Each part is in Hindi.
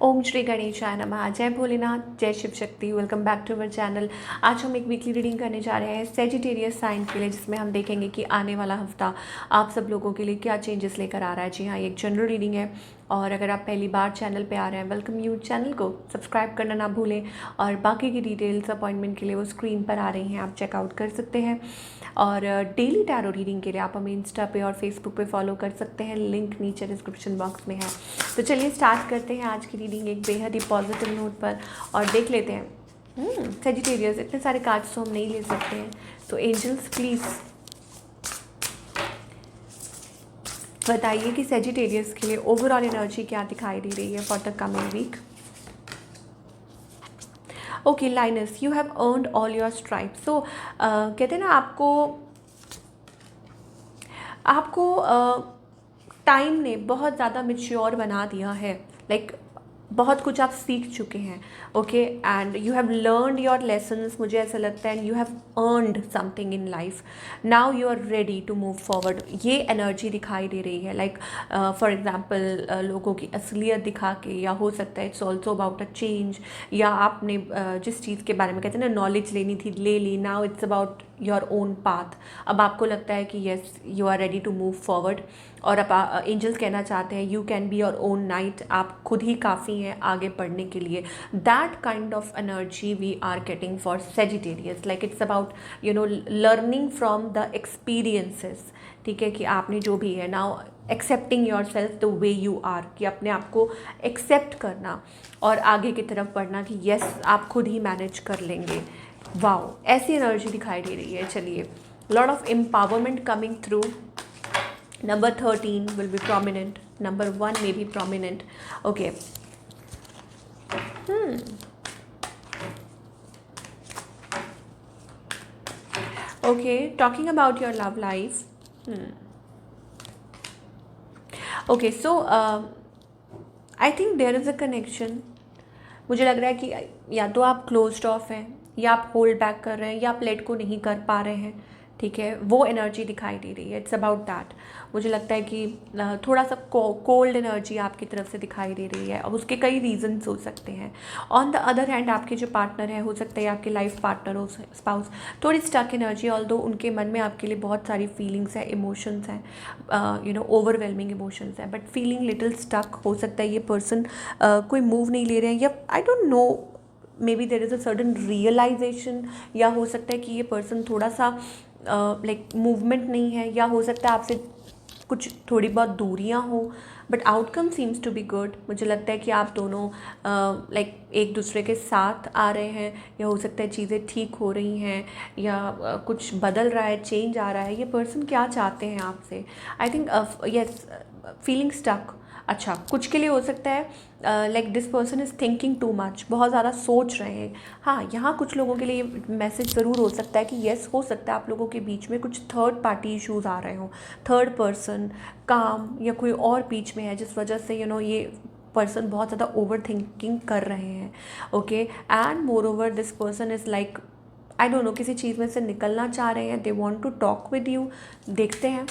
ओम श्री गणेशाय नमः। जय भोलेनाथ, जय Shiv Shakti. Welcome back to our channel. आज हम एक वीकली रीडिंग करने जा रहे हैं सेजिटेरियस साइन के लिए, जिसमें हम देखेंगे कि आने वाला हफ्ता आप सब लोगों के लिए क्या चेंजेस लेकर आ रहा है। जी हाँ, ये एक जनरल रीडिंग है और अगर आप पहली बार चैनल पे आ रहे हैं, वेलकम यू। चैनल को सब्सक्राइब करना ना भूलें और बाकी की डिटेल्स अपॉइंटमेंट के लिए वो स्क्रीन पर आ रही हैं, आप चेकआउट कर सकते हैं। और डेली टैरो रीडिंग के लिए आप हमें इंस्टा पे और फेसबुक पे फॉलो कर सकते हैं, लिंक नीचे डिस्क्रिप्शन बॉक्स में है। तो चलिए स्टार्ट करते हैं आज की रीडिंग एक बेहद ही पॉजिटिव नोट पर और देख लेते हैं। सेजिटेरियस, इतने सारे कार्ड्स तो हम नहीं ले सकते हैं, तो एंजल्स प्लीज़ बताइए कि सेजिटेरियस के लिए ओवरऑल एनर्जी क्या दिखाई दे रही है for the coming week. Okay Linus, you have earned all your stripe. सो कहते हैं ना, आपको टाइम ने बहुत ज़्यादा मेच्योर बना दिया है। लाइक बहुत कुछ आप सीख चुके हैं। Okay, and you have learned your lessons, मुझे ऐसा लगता है। And you have earned something in life, now you are ready to move forward. ये एनर्जी दिखाई दे रही है। लाइक फॉर एग्जाम्पल लोगों की असलियत दिखा के, या हो सकता है it's also about a change, या आपने जिस चीज़ के बारे में कहते हैं ना नॉलेज लेनी थी, ले ली। Now it's about your own path. अब आपको लगता है कि yes, you are ready to move forward. और अब एंजल्स कहना चाहते हैं you can be your own knight, आप खुद ही काफ़ी हैं आगे बढ़ने के लिए। That kind of energy we are getting for Sagittarius. Like it's about learning from the experiences. ठीक है, कि आपने जो भी है, now accepting your self the way you are, कि अपने आप को एक्सेप्ट करना और आगे की तरफ बढ़ना कि येस आप खुद ही मैनेज कर लेंगे। वाओ, ऐसी एनर्जी दिखाई दे रही है। चलिए, lot of empowerment coming through. Number 13 will be prominent. Number 1 may be prominent. Okay. Okay, talking about your love life. Okay, so I think there is a connection. मुझे लग रहा है कि या तो आप क्लोज्ड ऑफ हैं, या आप होल्ड बैक कर रहे हैं, या आप लेट को नहीं कर पा रहे हैं। ठीक है, वो एनर्जी दिखाई दे रही है। It's about that. मुझे लगता है कि थोड़ा सा कोल्ड एनर्जी आपकी तरफ से दिखाई दे रही है, और उसके कई रीजंस हो सकते हैं। ऑन द अदर हैंड, आपके जो पार्टनर है, हो सकता है आपके लाइफ पार्टनर हो, स्पाउस, थोड़ी स्टक एनर्जी। ऑल्दो उनके मन में आपके लिए बहुत सारी फीलिंग्स हैं, इमोशंस हैं, ओवरवेलमिंग इमोशंस हैं, बट फीलिंग लिटिल स्टक। हो सकता है ये पर्सन कोई मूव नहीं ले रहे हैं, या I don't know, maybe there is a sudden realisation, या हो सकता है कि ये पर्सन थोड़ा सा लाइक मूवमेंट नहीं है, या हो सकता है आपसे कुछ थोड़ी बहुत दूरियां हो, but outcome seems to be good. मुझे लगता है कि आप दोनों लाइक एक दूसरे के साथ आ रहे हैं, या हो सकता है चीज़ें ठीक हो रही हैं, या कुछ बदल रहा है, चेंज आ रहा है। ये पर्सन क्या चाहते हैं आपसे? I think yes, feeling stuck. अच्छा, कुछ के लिए हो सकता है like this person is thinking too much, बहुत ज़्यादा सोच रहे हैं। हाँ, यहाँ कुछ लोगों के लिए मैसेज ज़रूर हो सकता है कि येस, हो सकता है आप लोगों के बीच में कुछ थर्ड पार्टी इश्यूज़ आ रहे हों, थर्ड पर्सन, काम, या कोई और बीच में है, जिस वजह से ये पर्सन बहुत ज़्यादा ओवर थिंकिंग कर रहे हैं। Okay, and moreover this person is like I don't know, किसी चीज़ में से निकलना चाह रहे हैं। They want to talk with you. देखते हैं।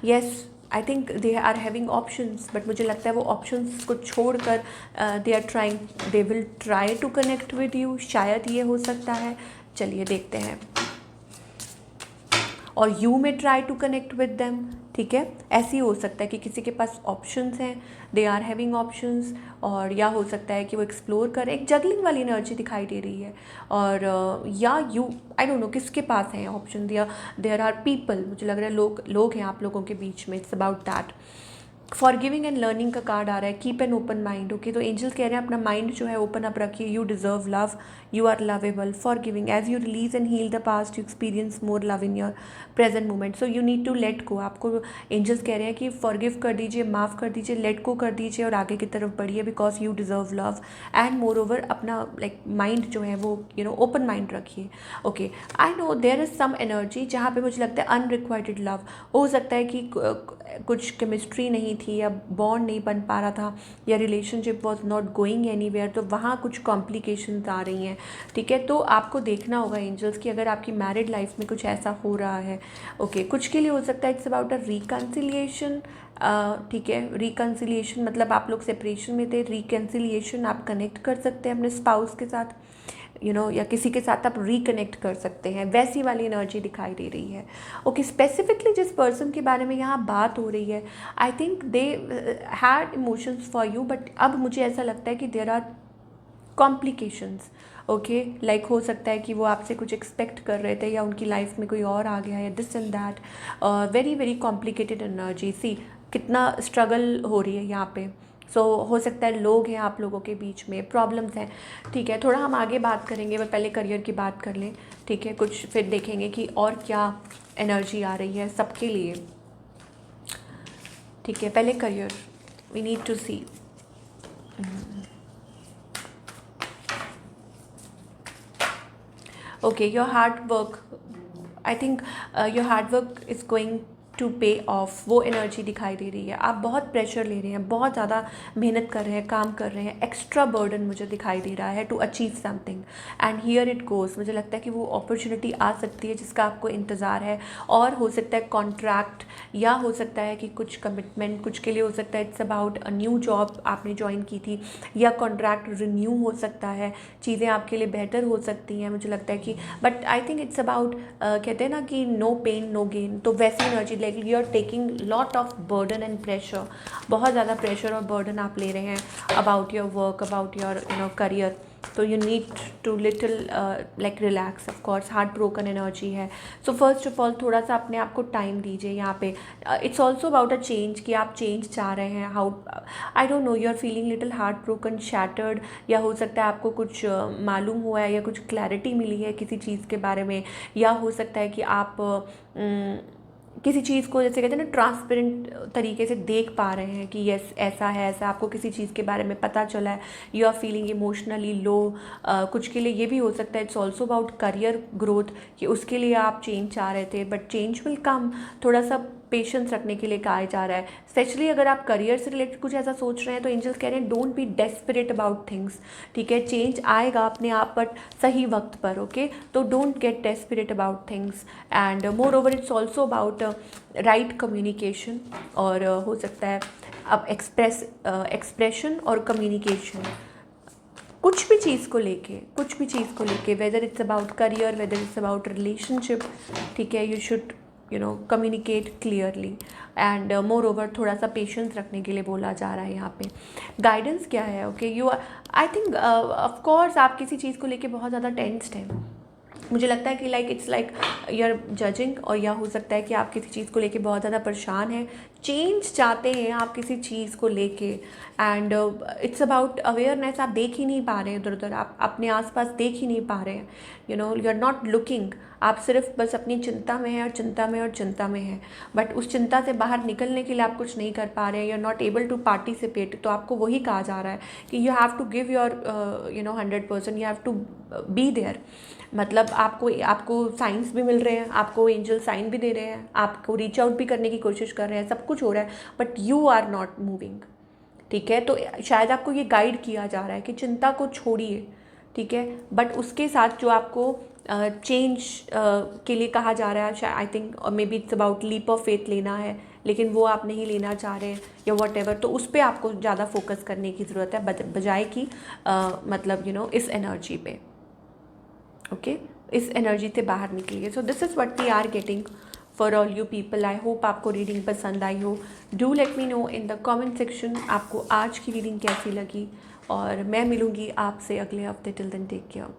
Yes, I think they are having options, but मुझे लगता है वो ऑप्शंस को छोड़कर they will try to connect with you. शायद ये हो सकता है। चलिए देखते हैं। और you may try to connect with them. ठीक है, ऐसे ही हो सकता है कि किसी के पास ऑप्शंस हैं, दे आर हैविंग ऑप्शंस, और या हो सकता है कि वो एक्सप्लोर करें। एक जगलिंग वाली एनर्जी दिखाई दे रही है। और या यू, आई डोंट नो किसके पास हैं ऑप्शन, या देयर आर पीपल। मुझे लग रहा है लोग हैं आप लोगों के बीच में। It's about that. Forgiving and learning का कार्ड आ रहा है। Keep an open mind. Okay, तो एंजल्स कह रहे हैं अपना माइंड जो है ओपन अप रखिए। You deserve love, you are lovable. Forgiving, as you release and heal the past, you experience more love in your present moment. So you need to let go. आपको एंजल्स कह रहे हैं कि फॉरगिव कर दीजिए, माफ़ कर दीजिए, लेट गो कर दीजिए, और आगे की तरफ बढ़िए, because you deserve love. And moreover अपना लाइक माइंड जो है वो ओपन माइंड रखिए। Okay, I know there is some energy जहाँ पे मुझे लगता है अनरिक्वाइटेड लव हो सकता है कि कुछ केमिस्ट्री नहीं थी या बॉन्ड नहीं बन पा रहा था या relationship was not going anywhere, तो वहाँ कुछ कॉम्प्लिकेशंस आ रही हैं, ठीक है। तो आपको देखना होगा एंजल्स कि अगर आपकी मैरिड लाइफ में कुछ ऐसा हो रहा है, ओके, कुछ के लिए हो सकता है इट्स अबाउट अ रिकन्सिलिएशन, ठीक है। रिकन्सिलिएशन मतलब आप लोग सेपरेशन में थे, रिकन्सिलिएशन आप कनेक्ट कर सकते हैं अपने स्पाउस के साथ, या किसी के साथ आप रिकनेक्ट कर सकते हैं, वैसी वाली एनर्जी दिखाई दे रही है। ओके, स्पेसिफिकली जिस पर्सन के बारे में यहाँ बात हो रही है, I think they had emotions for you, but अब मुझे ऐसा लगता है कि there are complications, okay, like हो सकता है कि वो आपसे कुछ एक्सपेक्ट कर रहे थे या उनकी लाइफ में कोई और आ गया है, this and that, very very complicated energy. See कितना स्ट्रगल हो रही है यहाँ पे। सो हो सकता है लोग हैं आप लोगों के बीच में, प्रॉब्लम्स हैं, ठीक है। थोड़ा हम आगे बात करेंगे, मैं पहले करियर की बात कर लें, ठीक है, कुछ फिर देखेंगे कि और क्या एनर्जी आ रही है सबके लिए, ठीक है। पहले career, we need to see. Okay, your hard work, I think your hard work is going to pay off, वो एनर्जी दिखाई दे रही है। आप बहुत प्रेशर ले रहे हैं, बहुत ज़्यादा मेहनत कर रहे हैं, काम कर रहे हैं, एक्स्ट्रा बर्डन मुझे दिखाई दे रहा है to achieve something, and here it goes. मुझे लगता है कि वो अपॉर्चुनिटी आ सकती है जिसका आपको इंतज़ार है, और हो सकता है कॉन्ट्रैक्ट, या हो सकता है कि कुछ कमिटमेंट, कुछ के लिए हो सकता है it's about a new job आपने ज्वाइन की थी, या कॉन्ट्रैक्ट रिन्यू हो सकता है, चीज़ें आपके लिए बेहतर हो सकती हैं, मुझे लगता है कि, but I think it's about, कहते हैं ना कि नो पेन नो गेन, तो वैसी energy, like you are taking lot of burden and pressure, बहुत ज़्यादा प्रेशर और बर्डन आप ले रहे हैं about your work, about your career, तो you need to little like relax. Of course heart broken energy है, सो फर्स्ट ऑफ ऑल थोड़ा सा अपने आप को टाइम दीजिए यहाँ पे। It's also about a change, कि आप चेंज चाह रहे हैं, how, I don't know, you are feeling little heartbroken, shattered, या हो सकता है आपको कुछ मालूम हुआ है या कुछ क्लैरिटी मिली है किसी चीज़ के बारे में, या हो सकता है कि आप किसी चीज़ को, जैसे कहते हैं ना, ट्रांसपेरेंट तरीके से देख पा रहे हैं कि यस ऐसा है, ऐसा आपको किसी चीज़ के बारे में पता चला है, you are feeling emotionally low. कुछ के लिए ये भी हो सकता है it's also about career growth, कि उसके लिए आप चेंज चाह रहे थे, बट चेंज विल कम। थोड़ा सा पेशेंस रखने के लिए कहा जा रहा है, स्पेशली अगर आप करियर से रिलेटेड कुछ ऐसा सोच रहे हैं, तो एंजल्स कह रहे हैं don't be desperate about things, ठीक है। चेंज आएगा अपने आप बट सही वक्त पर, ओके, तो don't get desperate about things, and more over it's also about right communication, और हो सकता है अब एक्सप्रेशन और कम्युनिकेशन, कुछ भी चीज़ को लेके, whether it's about career, whether it's about relationship, ठीक है, you should communicate clearly, and more over थोड़ा सा पेशेंस रखने के लिए बोला जा रहा है यहाँ पे। गाइडेंस क्या है, okay, you I think of course आप किसी चीज़ को लेके बहुत ज़्यादा टेंस्ड हैं, मुझे लगता है कि like it's like you are judging, और या हो सकता है कि आप किसी चीज़ को लेके बहुत ज़्यादा परेशान हैं, चेंज चाहते हैं आप किसी चीज़ को लेके, एंड इट्स अबाउट अवेयरनेस। आप देख ही नहीं पा रहे हैं इधर उधर, आप अपने आसपास देख ही नहीं पा रहे हैं, यू आर नॉट लुकिंग, आप सिर्फ बस अपनी चिंता में है और चिंता में और चिंता में है, बट उस चिंता से बाहर निकलने के लिए आप कुछ नहीं कर पा रहे हैं, you are not able to participate. तो आपको वही कहा जा रहा है कि you have to give your 100%, you have to be there. मतलब आपको साइंस भी मिल रहे हैं, आपको एंजल साइन भी दे रहे हैं, आपको रीच आउट भी करने की कोशिश कर रहे हैं, सब कुछ हो रहा है, but you are not moving, ठीक है। तो शायद आपको ये गाइड किया जा रहा है कि चिंता को छोड़िए, ठीक है, बट उसके साथ जो आपको चेंज के लिए कहा जा रहा है, I think maybe it's about leap of faith लेना है, लेकिन वो आप नहीं लेना चाह रहे हैं या वॉट एवर, तो उस पर आपको ज़्यादा फोकस करने की ज़रूरत है बजाय कि मतलब इस एनर्जी पे, ओके, इस एनर्जी से बाहर निकलिए। So this is what we are getting for all you people. I hope आपको रीडिंग पसंद आई हो। Do let me know in the comment section आपको आज की रीडिंग कैसी लगी, और मैं मिलूँगी आपसे अगले हफ्ते। Till then take care.